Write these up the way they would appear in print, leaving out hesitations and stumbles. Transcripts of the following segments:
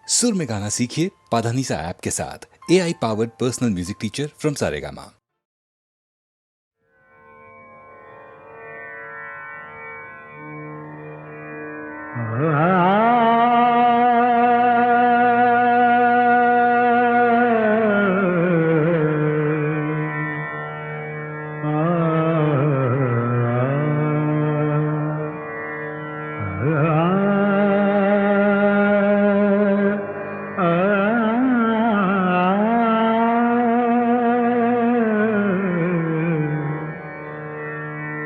सुर में गाना सीखिए पाधानीसा ऐप के साथ। AI powered personal music teacher from Saregama.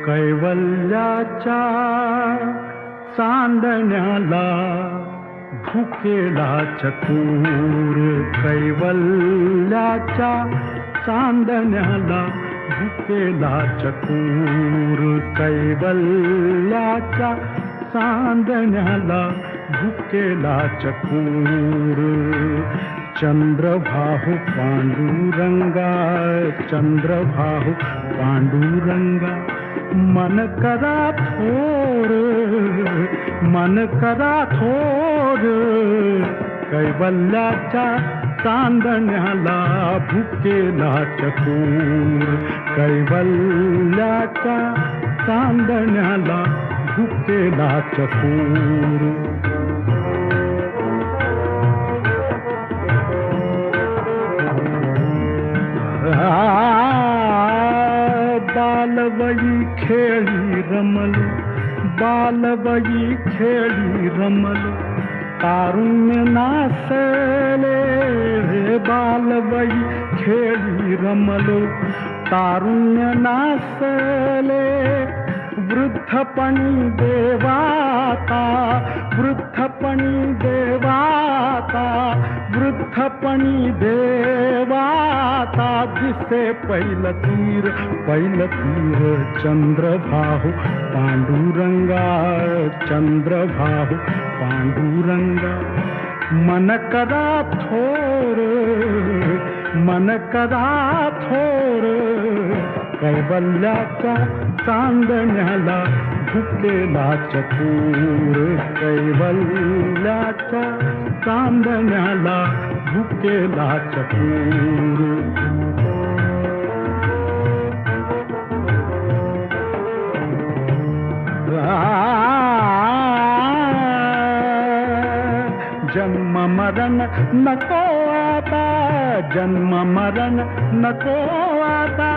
कैवल्याच्या चांदण्याला भुकेला चकोर, कैवल्याच्या चांदण्याला भुकेला चकोर, कैवल्याच्या चांदण्याला भुकेला चकोर. चंद्रभाहु पांडुरंगा, चंद्रभाहु पांडुरंगा, मन करा थोर, मन करा थोर. कैवल्याच्या चांदण्याला भुकेला चकोर, कैवल्याच्या चांदण्याला भुकेला चकोर. बालवयी खेळी रमलो, बालवयी खेळी रमलो, तारुण्य नासले रे. बालवयी खेळी रमलो, तारुण्य नासले, वृद्धपणी देवाता, वृद्धपणी देवाता, वृद्धपणी देवाता. दिसे पैल तीर, पैल तीर. चंद्रभाहु पांडुरंगा, चंद्रभाहु पांडुरंगा, मन करा थोर, मन करा थोर. कैवल्याच्या चांदण्याला भुकेला चकोर, कैवल्याच्या चांदण्याला भुकेला चकोर. जन्म मरण नको आता, जन्म मरण नको आता,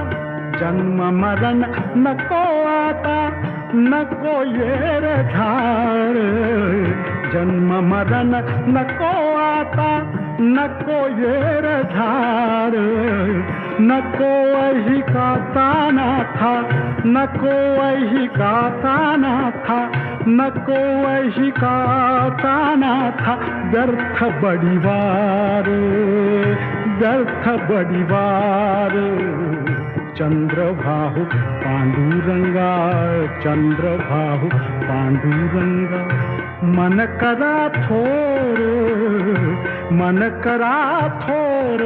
जन्म मरण नको आता, नको येर झार. जन्म मरण नको आता, नको येर झार. नको वही का ताना था, नको वही का ताना था, नको वही का ताना था. व्यर्थ बड़ीवार, व्यर्थ बड़ीवार. चंद्रभाहु पांडुरंगा, चंद्रभाहु पांडुरंगा, मन करा थोर, मन करा थोर.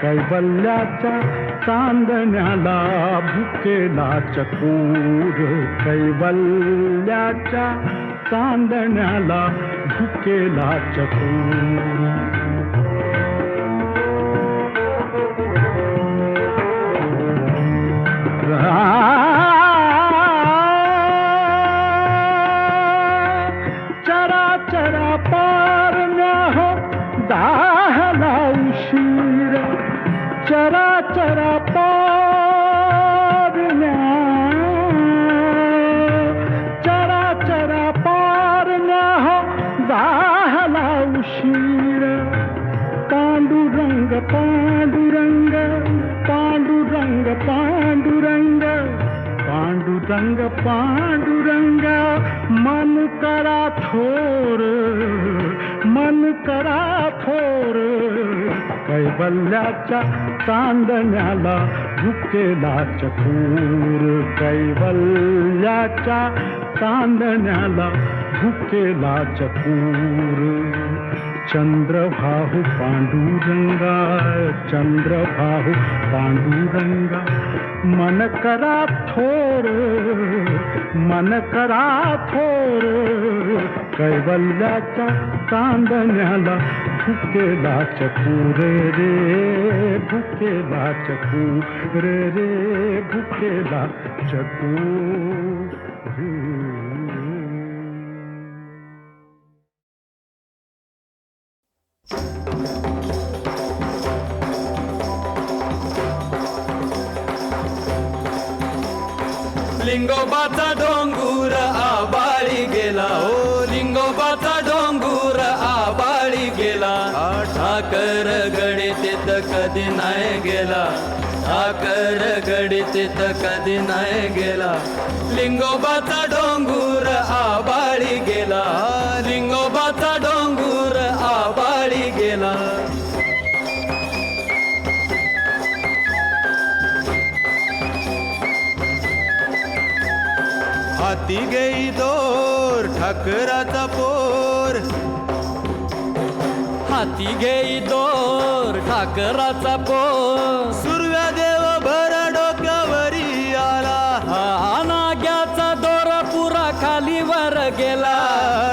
कैवल्याच्या चांदण्याला भुकेला चकोर, कैवल्याच्या चांदण्याला भुकेला चकोर. चरा चरा पारण्या हो दाहला उशीर, चरा चरा पारण्या, चरा चरा पारण्या हो दाहला उशीर. पांडुरंग पांडुरंग, पांडुरंग पांडुरंग, पांडुरंग पांडुरंग, मन करा थोर, मन करा थोर. कैवल्याच्या चांदण्याला भुकेला चकोर, कैवल्याच्या चांदण्याला भुकेला चकोर. चंद्रभाहु पांडुरंगा, चंद्रभाहु पांडुरंगा, मन करा थोर, मन करा थोर, कैवल्याच्या चांदण्याला भुकेला चकोर रे, भुकेला चकोर रे, भुकेला चकोर रे. लिंगोबाचा डोंगूर आबाळी गेला, ओ लिंगोबाचा डोंगूर आबाळी गेला. ठाकर गडी तिथं कधी नाही गेला, ठाकर गडी तिथं कधी नाही गेला. लिंगोबाचा डोंगूर आबाळी गेला, लिंगोबाचा डोंगूर आबाळी गेला. हाती घेई दोर ठाकराचा पोर, हाती घेई दोर ठाकराचा पोर. सुरव्या देव भर डोक्यावरी आला, हा नाग्याचा दोर पुरा खाली वर गेला.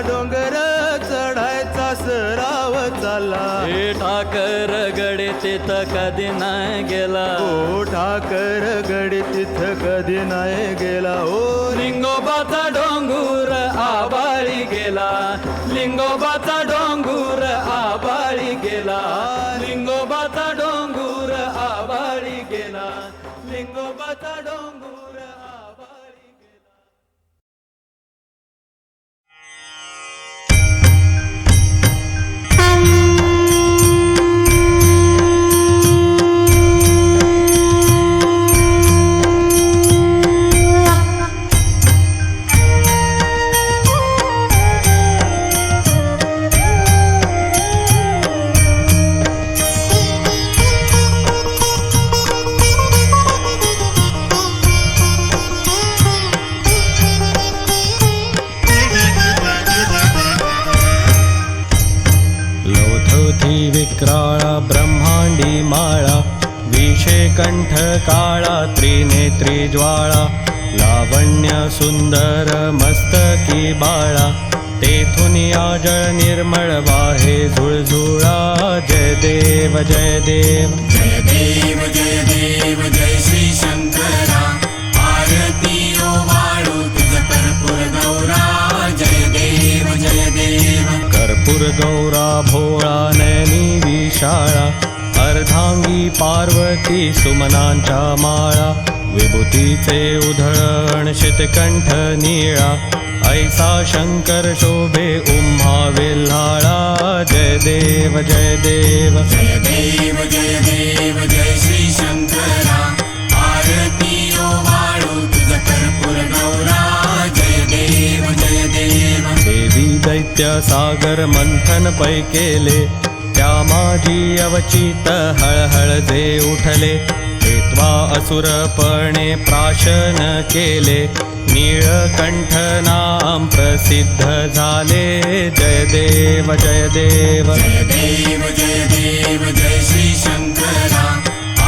डोंगर चढायचा सराव चालला, हे ठाकर गडे तिथं कधी नाही गेला, ओ ठाकर गडे तिथं कधी नाही गेला. ओ लिंगोबाचा डोंगूर आबाळी गेला, लिंगोबाचा डोंगूर आबाळी गेला, लिंगोबाचा डोंगूर आबाळी गेला, लिंगोबाचा डोंगूर आबाळी गेला. विक्राळा ब्रह्मांडी माळा, विषे कंठ काळा त्रिनेत्री ज्वाळा. लावण्य सुंदर मस्तकी बाळा, तेथून जळ निर्मळ वाहे झुळझुळा. जय देव जय देव जय देव जय देव जय श्री शंकरा. आरती ओवाळू तुझ कर्पूर गौरा. जय देव जय देव. कर्पूर गौरा भोळा नयनी विशाळा, अर्धांगी पार्वती सुमनांच्या माळा. विभूतीचे उधळण शितकंठ निळा, ऐसा शंकर शोभे उम्हा वेल्हाळा. जय देव जय देव जय देव जय देव जय श्री शंकरा. आरती ओवाळू तुझ कर्पूर गौरा. जय देव जय देव. देवी दैत्य सागर मंथन पै केले, त्या माझी अवचित हळहळ जे उठले. हेत्वा असुरपणे प्राशन केले, नीळकंठ नाम प्रसिद्ध झाले. जय देव जय देव जय देव जय देव जय श्री शंकरा.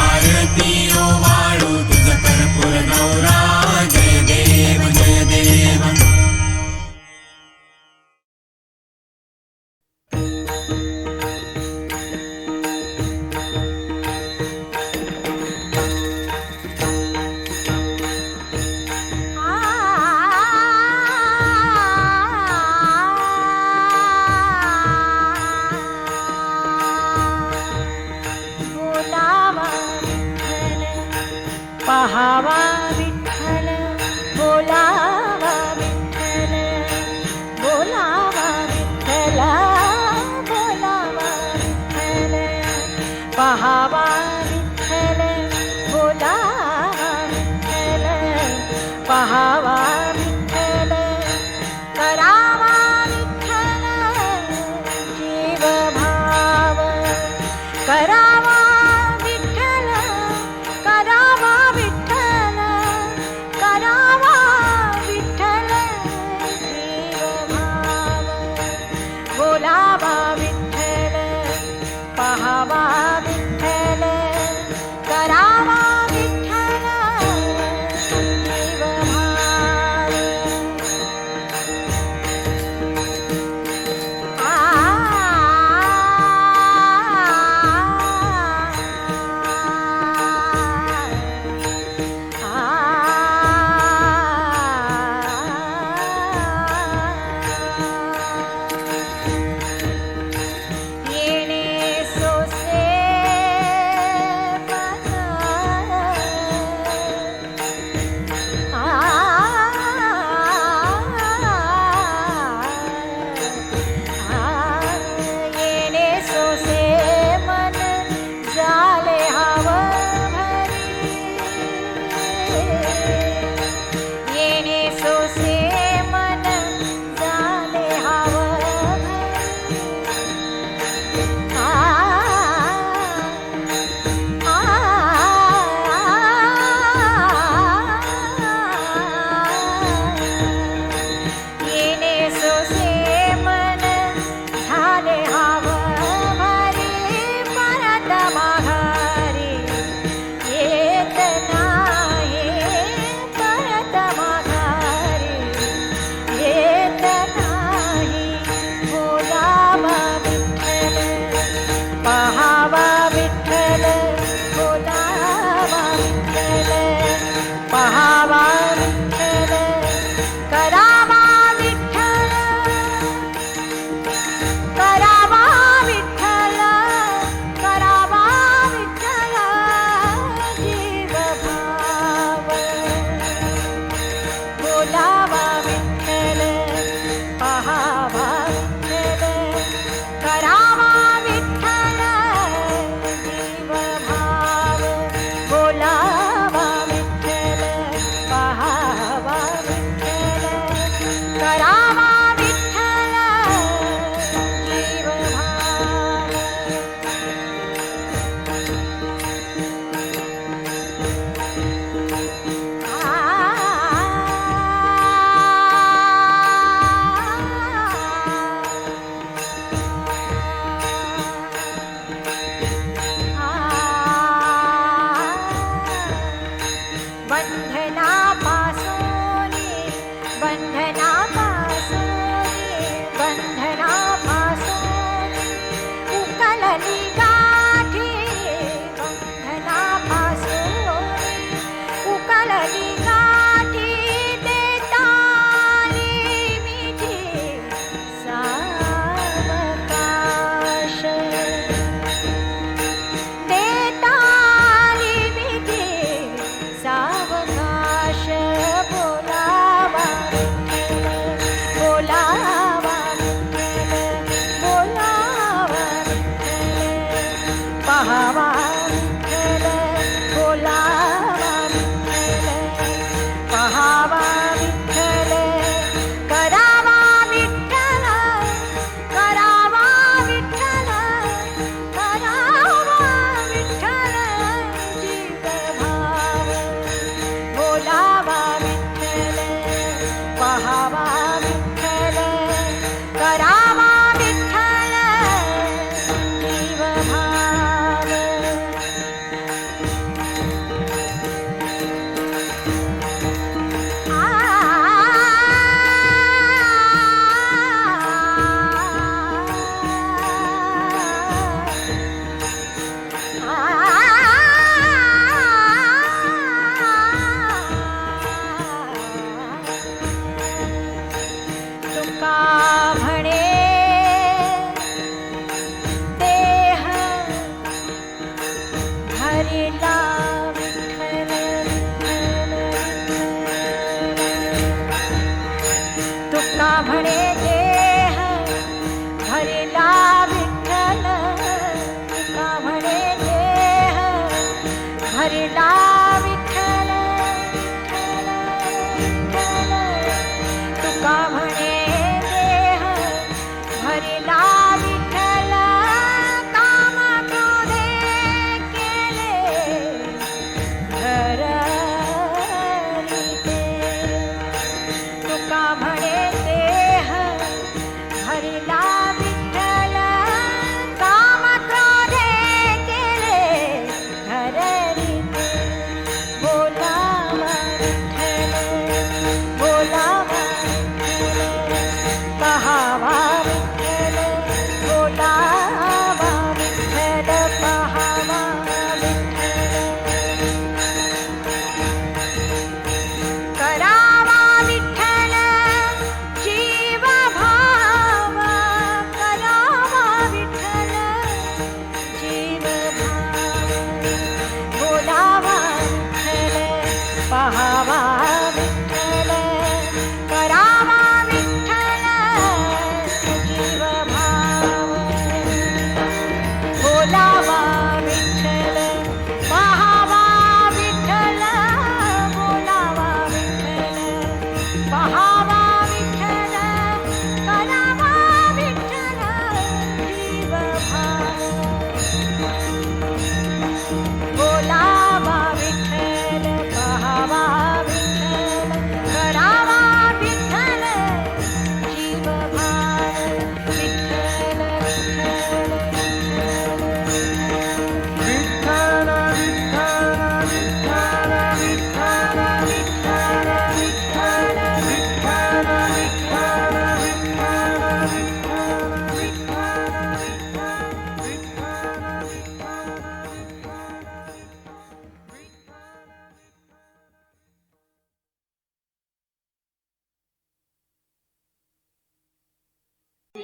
आरती ओवाळू तुझ कर्पूर गौरा. जय देव जय देव. पहावा विठ्ठल, बोलावा विठ्ठल, बोलावा विठ्ठल, बोलावा विठ्ठल. पहावा विठ्ठल, बोलावा विठ्ठल, पहावा विठ्ठल, करावा विठ्ठल जीव भाव. करावा विठ्ठल, करावा विठ्ठल, करावा विठ्ठल जीव भाव. बोलावा विठ्ठल,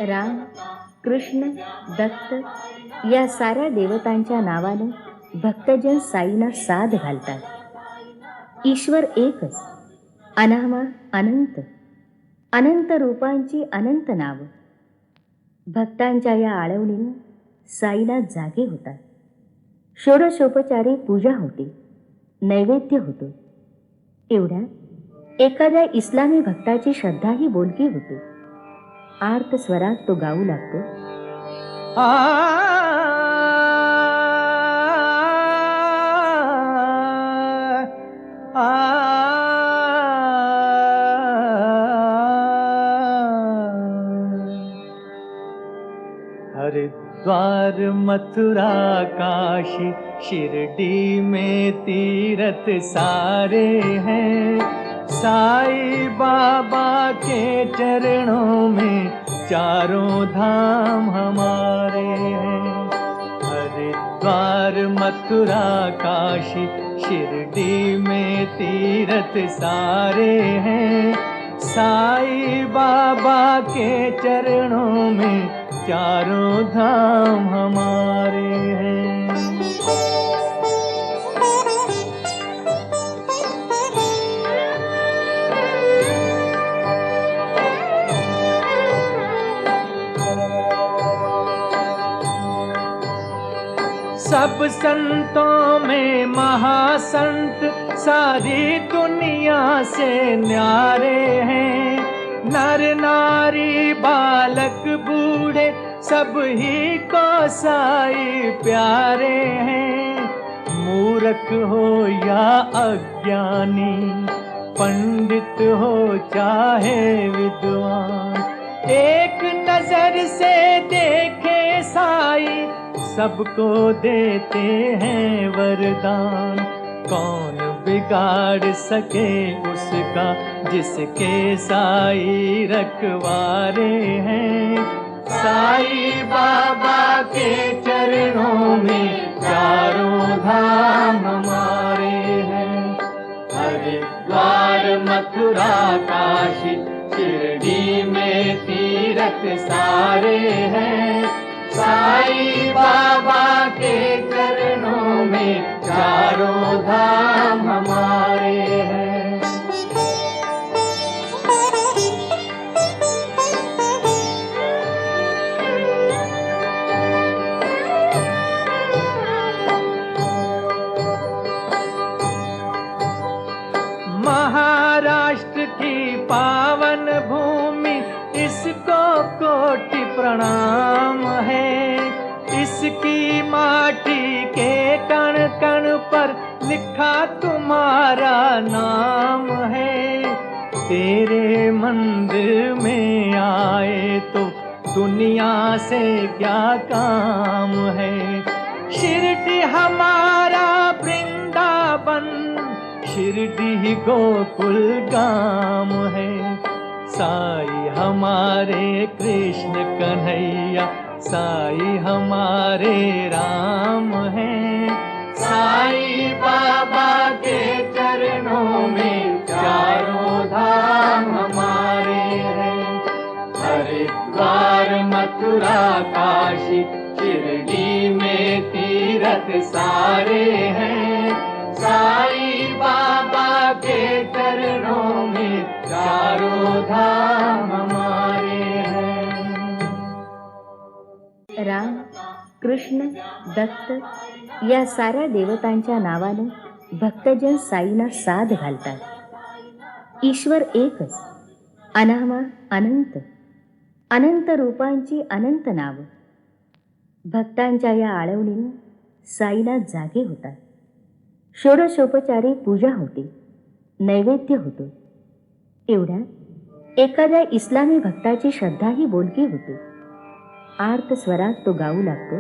राम, कृष्ण, दत्त या साऱ्या देवतांच्या नावानं भक्तजन साईना साद घालतात. ईश्वर एकच, अनामा अनंत, अनंत रूपांची अनंत नावं. भक्तांच्या या आळवणीनं साईनाथ जागे होतात. षोडशोपचारी पूजा होते, नैवेद्य होतो. एवढ्यात एखाद्या इस्लामी भक्ताची श्रद्धाही बोलकी होते. आर्त स्वरात तो गाऊ लागतो. हरिद्वार मथुरा काशी शिरडी में तीरथ सारे हैं, साईं बाबा के चरणों में चारों धाम हमारे हैं. हरिद्वार मथुरा काशी शिरडी में तीरथ सारे हैं, साईं बाबा के चरणों में चारों धाम हमारे हैं. सब संतों में महासंत सारी दुनिया से न्यारे हैं. नर नारी बालक बूढ़े सब ही को साई प्यारे हैं. मूर्ख हो या अज्ञानी, पंडित हो चाहे विद्वान, एक नजर से देखे साई सबको देते हैं वरदान. कौन बिगाड़ सके उसका जिसके साई रखवारे हैं. साईं बाबा के चरणों में चारों धाम हमारे हैं. हरिद्वार मथुरा काशी शिरडी में तीरथ सारे हैं, साईं बाबा के चरणों में चारों धाम हमारे हैं. महाराष्ट्र की पावन भूमि इसको कोटि प्रणाम है. इसकी माटी के कण कण पर लिखा तुम्हारा नाम है. तेरे मंदिर में आए तो दुनिया से क्या काम है. शिरडी हमारा वृंदावन, शिरडी गोकुल गाम है. साई हमारे कृष्ण कन्हैया, साई हमारे राम हैं. साई बाबा के चरणों में चारों धाम हमारे हैं. हरिद्वार मथुरा काशी शिरडी में तीरथ सारे हैं, साई बाबा के चरणों में चारों धाम हमारे हैं. राम, कृष्ण, दत्त या साऱ्या देवतांच्या नावानं भक्तजन साईना साद घालतात. ईश्वर एकच, अनामा अनंत, अनंत रूपांची अनंत नावं. भक्तांच्या या आळवणीनं साईनाथ जागे होतात. षोडशोपचारी पूजा होते, नैवेद्य होतो. एवढ्यात एखाद्या इस्लामी भक्ताची श्रद्धाही बोलकी होते. आर्त स्वरात तो गाऊ लागतो.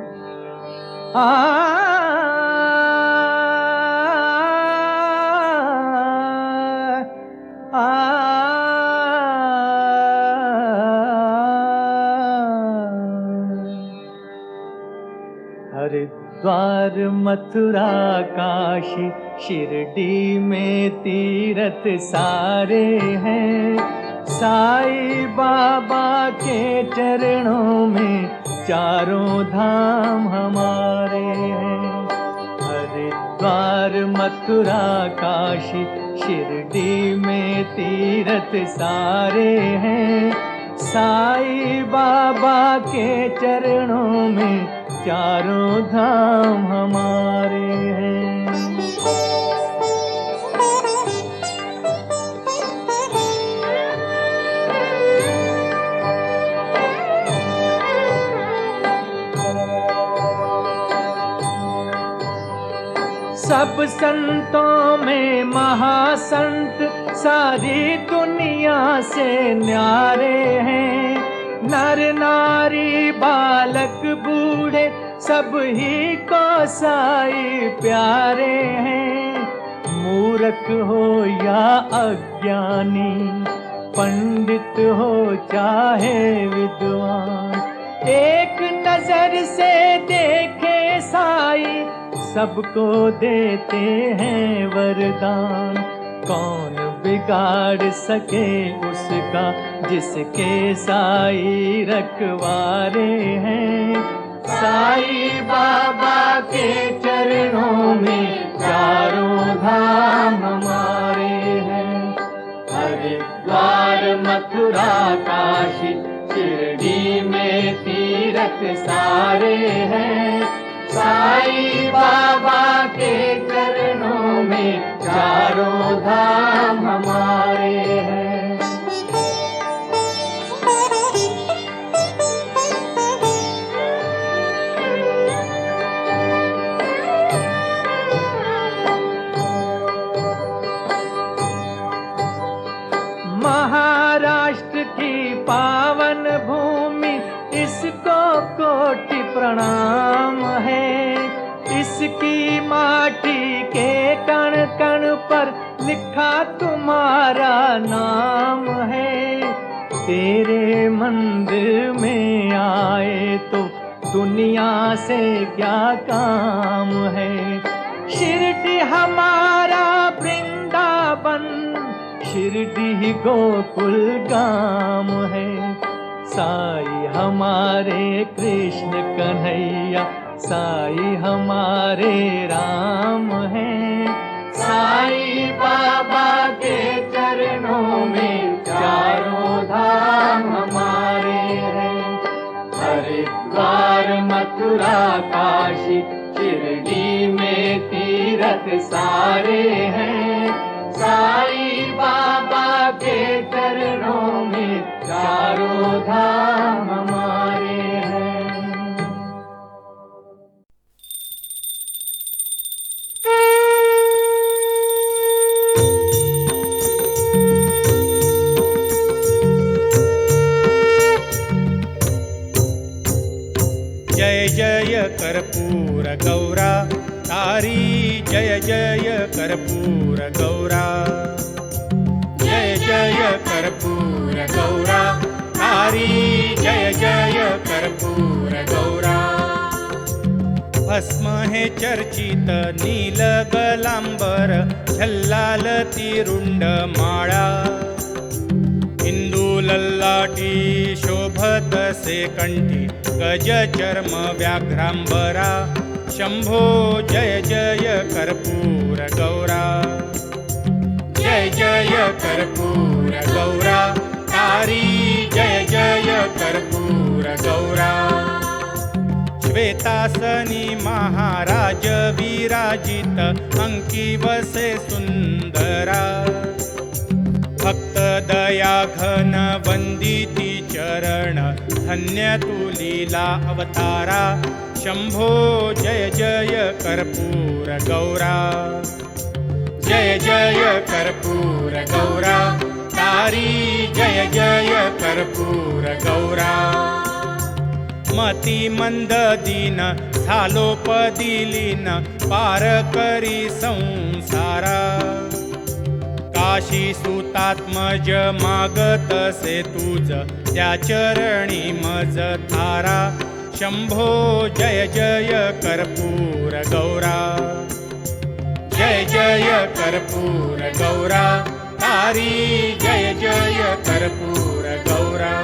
हरिद्वार मथुरा काशी शिरडी में तीरथ सारे हैं, साईं बाबा के चरणों में चारों धाम हमारे हैं। हरिद्वार मथुरा काशी शिरडी में तीर्थ सारे हैं। साईं बाबा के चरणों में चारों धाम हमारे हैं। सब संतों में महासंत सारी दुनिया से न्यारे हैं। नर नारी बालक बूढ़े सब ही को साईं प्यारे हैं। मूर्ख हो या अज्ञानी, पंडित हो चाहे विद्वान, एक नजर से देखे साईं सबको देते हैं वरदान। कौन बिगाड़ सके उसका जिसके साईं रखवारे हैं। साईं बाबा के चरणों में चारों धाम हमारे हैं। हरिद्वार मथुरा काशी शिरडी में तीर्थ सारे हैं। साईं बाबा के चरणों में चारों धाम हमारे हैं। महाराष्ट्र की पावन भूमि इसको कोटि प्रणाम है। इसकी माटी के कण कण पर लिखा तुम्हारा नाम है। तेरे मंदिर में आए तो दुनिया से क्या काम है। शिरडी हमारा वृंदावन, शिरडी गोकुल गाम है। साईं हमारे कृष्ण कन्हैया, साईं हमारे राम हैं। साईं बाबा के चरणों में चारों धाम हमारे हैं। हरिद्वार मथुरा काशी शिरडी में तीर्थ सारे हैं। साईं बाबा के चरणों में चारों धाम हमारे हैं। जय जय कर्पूर गौरा तारी, जय जय कर्पूर गौरा। जय जय कर्पूर गौरा तारी, जय जय कर्पूर गौरा। भस्म हे चर्चित नील गलांबर, झल्लाल तिरुंड माळा। इंदू लल्लाटी शोभत से कंठी, गज चर्म व्याघ्रांबरा। शंभो जय जय कर्पूर गौरा। जय जय कर्पूर गौरा तारी, जय जय कर्पूर गौरा। श्वेतासनी महाराज विराजित, अंकी वसे सुंदरा। भक्त दया घन वंदिती चरण, धन्य तू लीला अवतारा। शंभो जय जय कर्पूर गौरा। जय जय कर्पूर गौरा तारी, जय जय कर्पूर गौरा। मती मंद दीन झालो पदिलीन, पार करी संसारा। काशी सुतात्मज मागत से तुझ, त्या चरणी मज थारा। शंभो जय जय कर्पूर गौरा। जय जय कर्पूर गौरा मुरारी जय जय कर्पूर गौरा.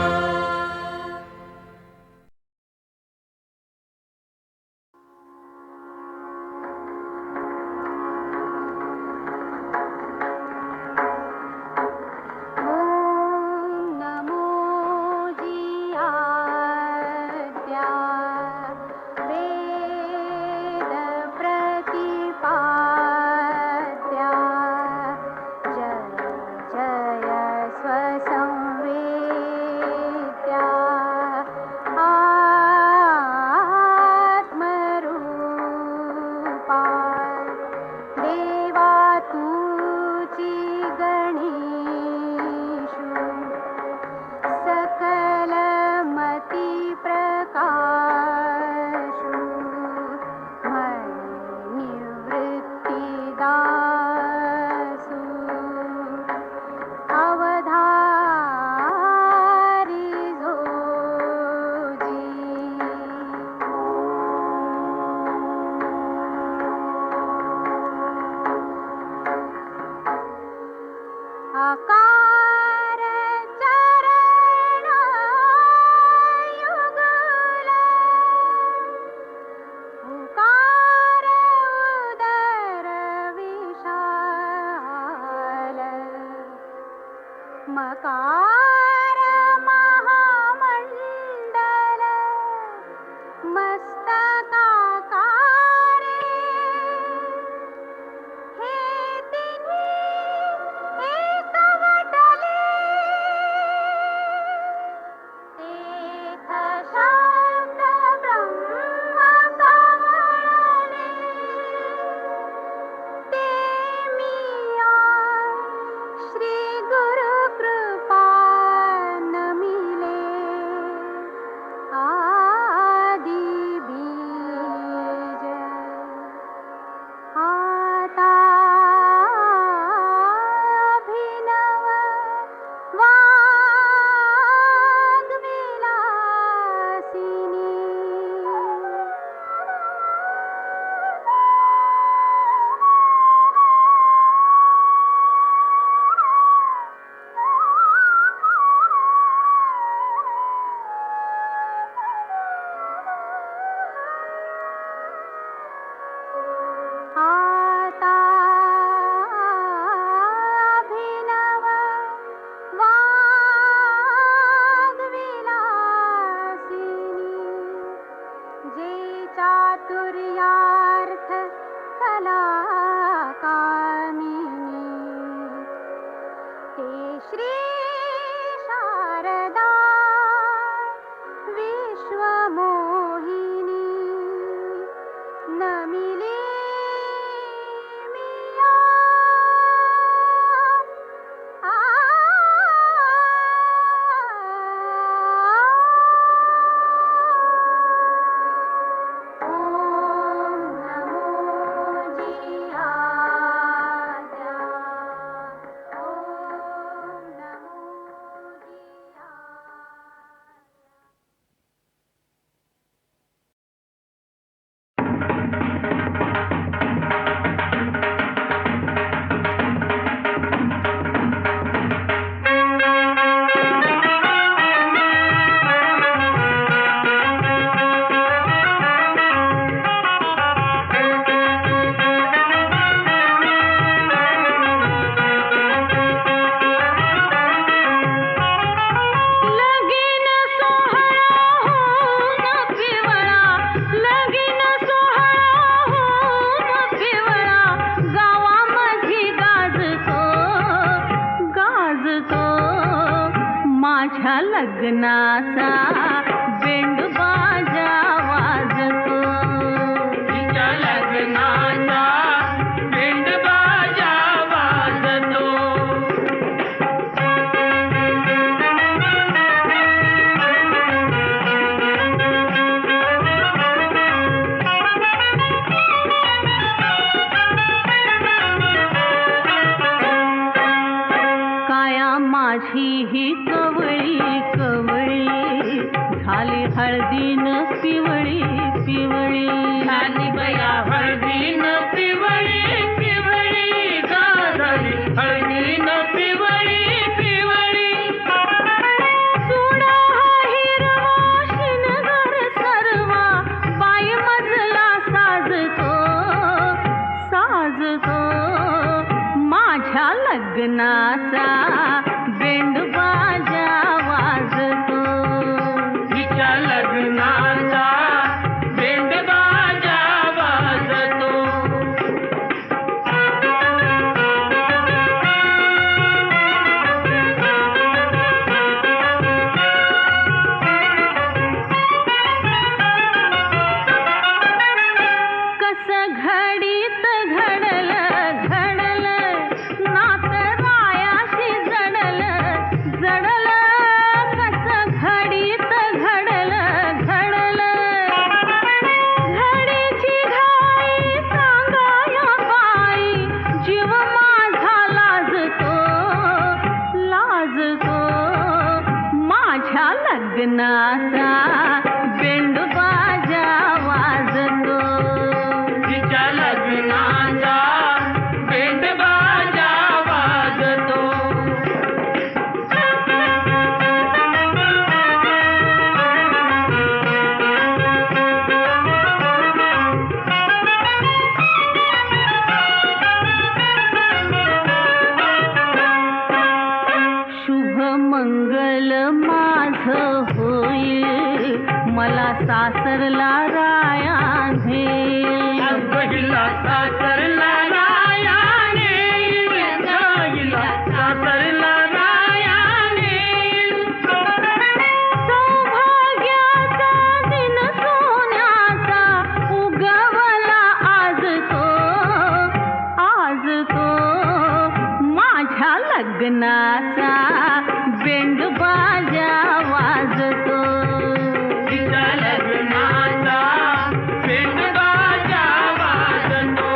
लग्नाचा बेंड बाजा वाजतो, तिच्या लग्नाचा बेंड बाजा वाजतो. काया माझी ही कवळी कवळी लग्नाचा बेंड बाजा वाजतो. तिच्या लग्नाचा बेंड बाजा वाजतो. कसं घडीत घडलं घडलं नात रायाशी जडलं जडलं. कसं घडीत घडलं घडलं घडीची घाई सांगाया पायी जीव माझा लाजतो लाजतो. माझ्या लग्नाचा बेंड बाजा वाजतो. तिच्या लग्नाचा बेंड बाजा वाजतो. शुभ मंगल माझं होईल मला सासरला राया नेईल. पहिला सासरला रायाने पहिला सासरला रायाने. सौभाग्याचा दिन सोन्याचा उगवला आज तो माझ्या लग्नाचा बेंड बाजा वाजतो. तिच्या लग्नाचा बेंड बाजा वाजतो.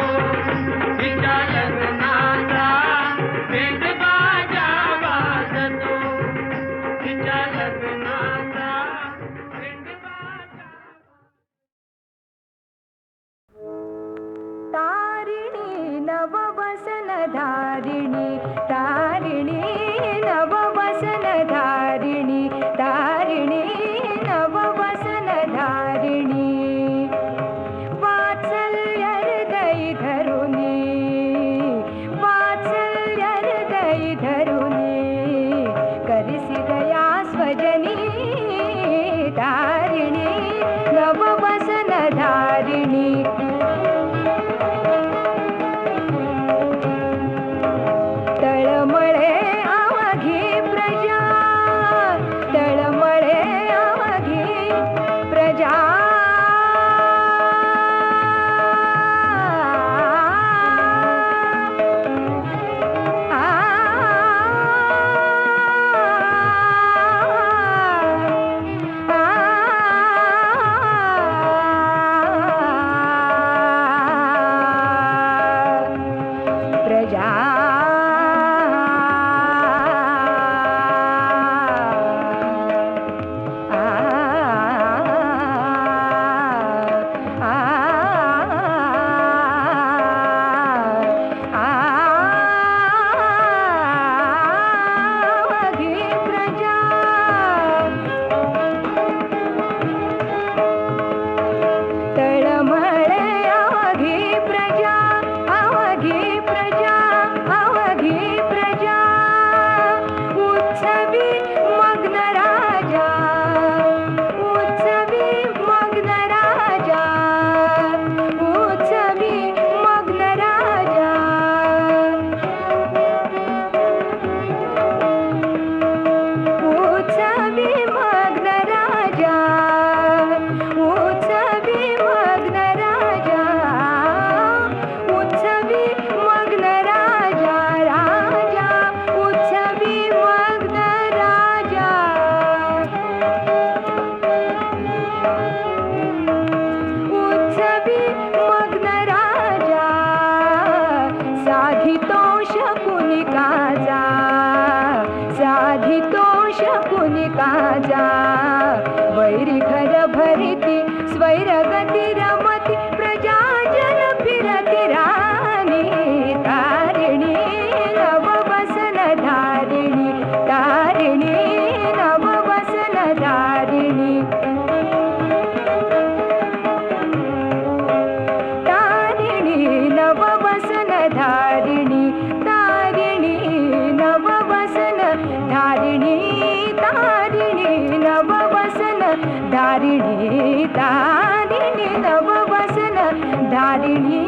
धारिणी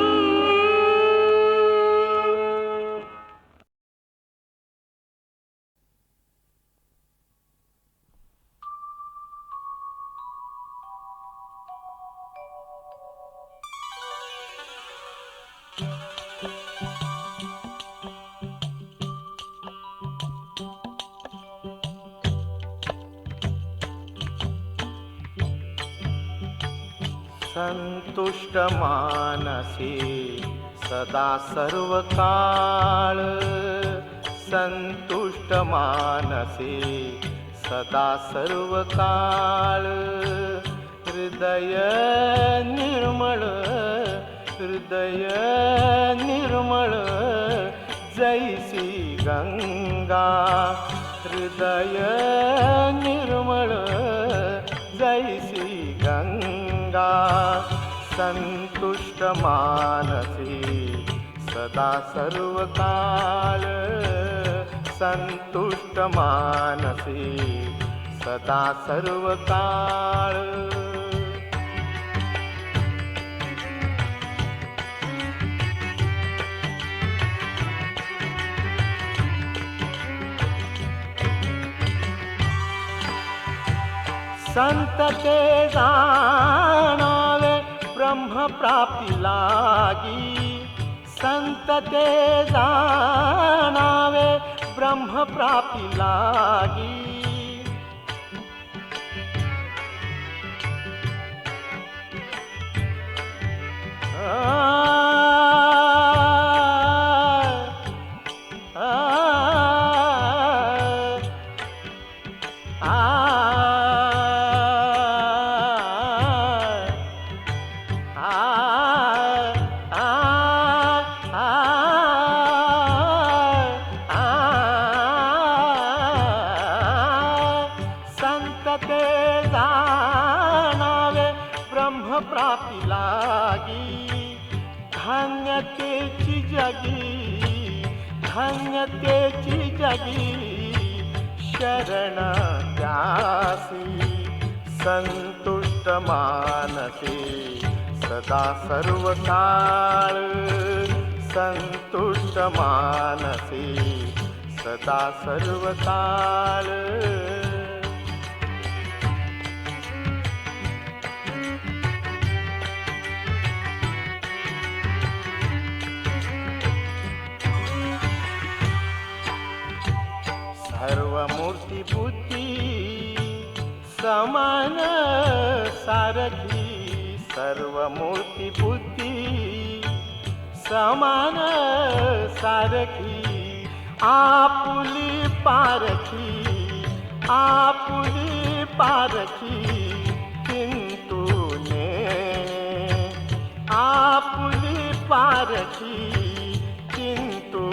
संतुष्ट मानसी सदा सर्व काळ, संतुष्ट मानसी सदा सर्व काळ, हृदय निर्मळ, हृदय निर्मळ जैसी गंगा, हृदय निर्मळ जैसी गंगा, संतुष्ट मानसी सदा सर्व काळ, संतुष्ट मानसी सदा सर्व काळ. संत ते जाणावे ब्रह्म प्राप्ती लागी, संत ते जाणावे ब्रह्म प्राप्ती लागी, प्राप्ती लागी, धन्यतेची जगी, धन्यतेची जगी शरण त्यासी, संतुष्ट मानसी सदा सर्व काळ, संतुष्ट मानसी सदा सर्व काळ. सर्व मूर्ती बुद्धी समान सारखी, सर्व मूर्ती बुद्धी समान सारखी, आपुली पारखी, आपुली पारखी किंतु ने, आपुली पारखी किंतु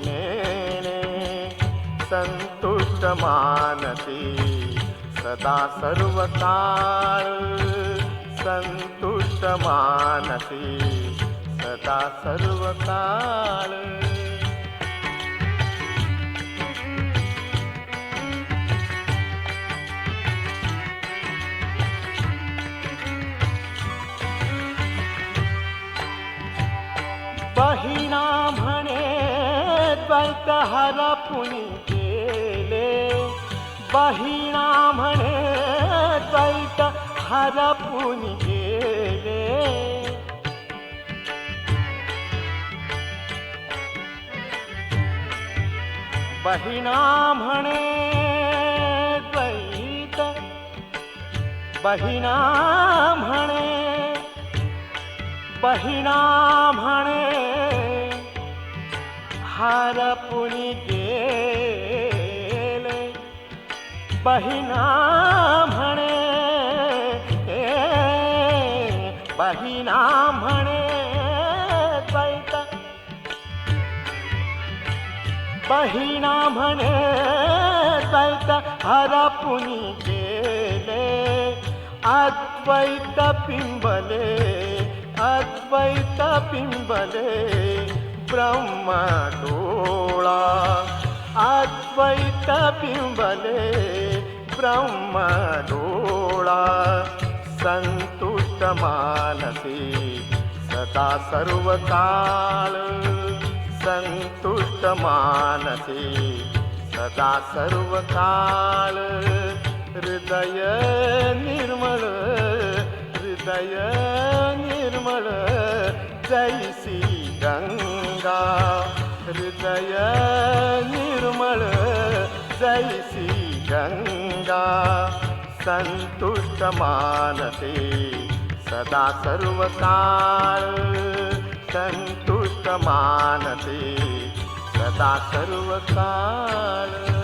ने, संतुष्ट मानसी सदा सर्व काळ, संतुष्ट मानसी सदा सर्व काळ. बहिणा म्हणे द्वैत हरपुनी गेले, बहिणा म्हणे द्वैत हरपुनी गेले, बहिणा म्हणे द्वैत, बहिणा म्हणे, बहिणा म्हणे हरपुनी गेले, बहिणा म्हणे, बहिणा म्हणे द्वैत, बहिणा म्हणे द्वैत हरपुनी गेले, अद्वैत पिंबले, अद्वैत पिंबले ब्रह्म डोळा, अद्वैत पिंबले ब्रह्म डोळा, संतुष्ट मानसी सदा सर्व काळ संतुष्ट मानते सदा सर्व काळ हृदय निर्मळ जैसी गंगा हृदय निर्मळ जैसी गंगा संतुष्ट मानते सदा सर्व काळ संतुष्ट मानते सदा सर्व काळ